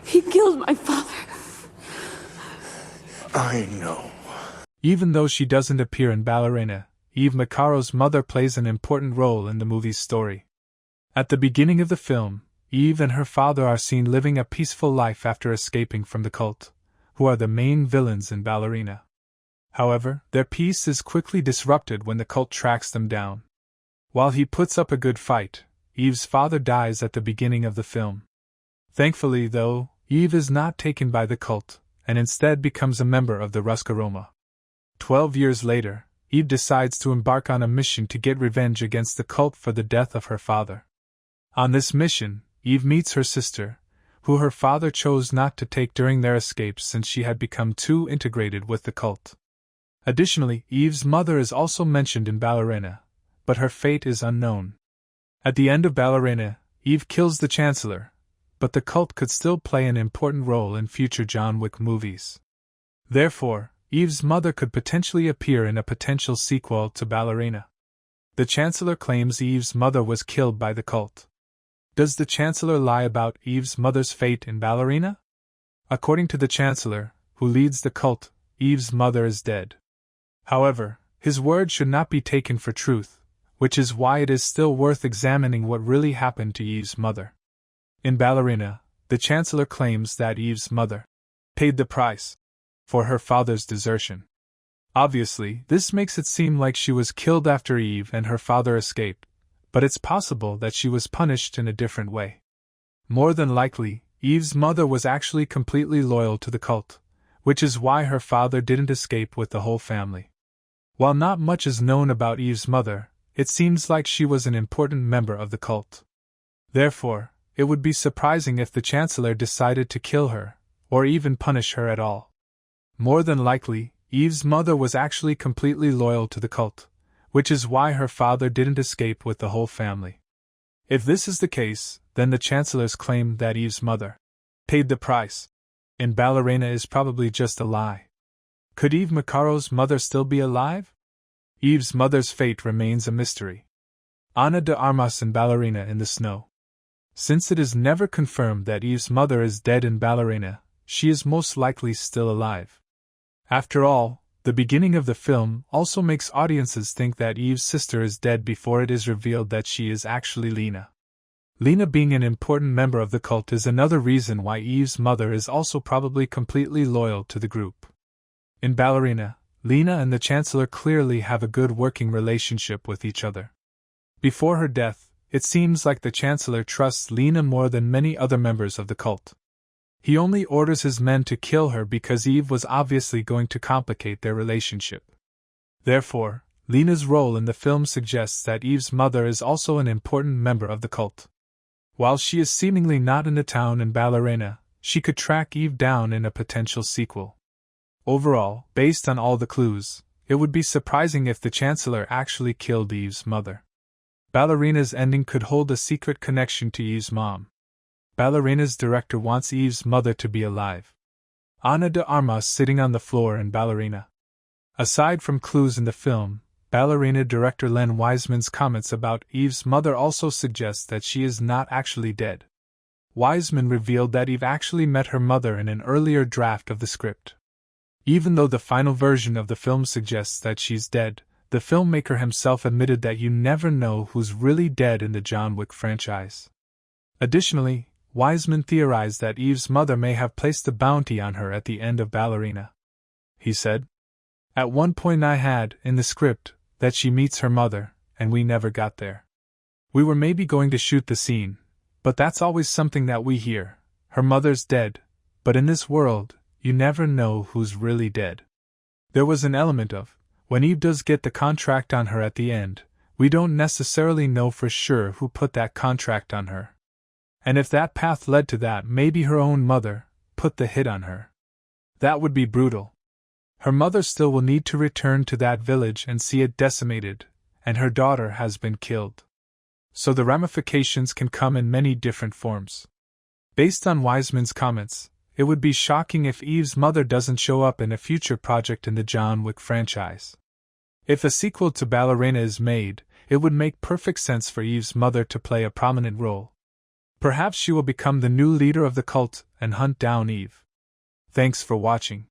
He killed my father. I know. Even though she doesn't appear in Ballerina, Eve Macarro's mother plays an important role in the movie's story. At the beginning of the film, Eve and her father are seen living a peaceful life after escaping from the cult, who are the main villains in Ballerina. However, their peace is quickly disrupted when the cult tracks them down. While he puts up a good fight, Eve's father dies at the beginning of the film. Thankfully, though, Eve is not taken by the cult, and instead becomes a member of the Ruscaroma. 12 years later, Eve decides to embark on a mission to get revenge against the cult for the death of her father. On this mission, Eve meets her sister, who her father chose not to take during their escape since she had become too integrated with the cult. Additionally, Eve's mother is also mentioned in Ballerina, but her fate is unknown. At the end of Ballerina, Eve kills the Chancellor, but the cult could still play an important role in future John Wick movies. Therefore, Eve's mother could potentially appear in a potential sequel to Ballerina. The Chancellor claims Eve's mother was killed by the cult. Does the Chancellor lie about Eve's mother's fate in Ballerina? According to the Chancellor, who leads the cult, Eve's mother is dead. However, his word should not be taken for truth, which is why it is still worth examining what really happened to Eve's mother. In Ballerina, the Chancellor claims that Eve's mother paid the price for her father's desertion. Obviously, this makes it seem like she was killed after Eve and her father escaped, but it's possible that she was punished in a different way. More than likely, Eve's mother was actually completely loyal to the cult, which is why her father didn't escape with the whole family. While not much is known about Eve's mother, it seems like she was an important member of the cult. Therefore, it would be surprising if the Chancellor decided to kill her, or even punish her at all. More than likely, Eve's mother was actually completely loyal to the cult, which is why her father didn't escape with the whole family. If this is the case, then the Chancellor's claim that Eve's mother paid the price in Ballerina is probably just a lie. Could Eve Macarro's mother still be alive? Eve's mother's fate remains a mystery. Ana de Armas in Ballerina in the Snow. Since it is never confirmed that Eve's mother is dead in Ballerina, she is most likely still alive. After all, the beginning of the film also makes audiences think that Eve's sister is dead before it is revealed that she is actually Lena. Lena being an important member of the cult is another reason why Eve's mother is also probably completely loyal to the group. In Ballerina, Lena and the Chancellor clearly have a good working relationship with each other. Before her death, it seems like the Chancellor trusts Lena more than many other members of the cult. He only orders his men to kill her because Eve was obviously going to complicate their relationship. Therefore, Lena's role in the film suggests that Eve's mother is also an important member of the cult. While she is seemingly not in the town in Ballerina, she could track Eve down in a potential sequel. Overall, based on all the clues, it would be surprising if the Chancellor actually killed Eve's mother. Ballerina's ending could hold a secret connection to Eve's mom. Ballerina's director wants Eve's mother to be alive. Ana de Armas sitting on the floor in Ballerina. Aside from clues in the film, Ballerina director Len Wiseman's comments about Eve's mother also suggest that she is not actually dead. Wiseman revealed that Eve actually met her mother in an earlier draft of the script. Even though the final version of the film suggests that she's dead, the filmmaker himself admitted that you never know who's really dead in the John Wick franchise. Additionally, Wiseman theorized that Eve's mother may have placed a bounty on her at the end of Ballerina. He said, "At one point I had, in the script, that she meets her mother, and we never got there. We were maybe going to shoot the scene, but that's always something that we hear. Her mother's dead, but in this world, you never know who's really dead." There was an element of, when Eve does get the contract on her at the end, we don't necessarily know for sure who put that contract on her. And if that path led to that, maybe her own mother put the hit on her. That would be brutal. Her mother still will need to return to that village and see it decimated, and her daughter has been killed. So the ramifications can come in many different forms. Based on Wiseman's comments, it would be shocking if Eve's mother doesn't show up in a future project in the John Wick franchise. If a sequel to Ballerina is made, it would make perfect sense for Eve's mother to play a prominent role. Perhaps she will become the new leader of the cult and hunt down Eve. Thanks for watching.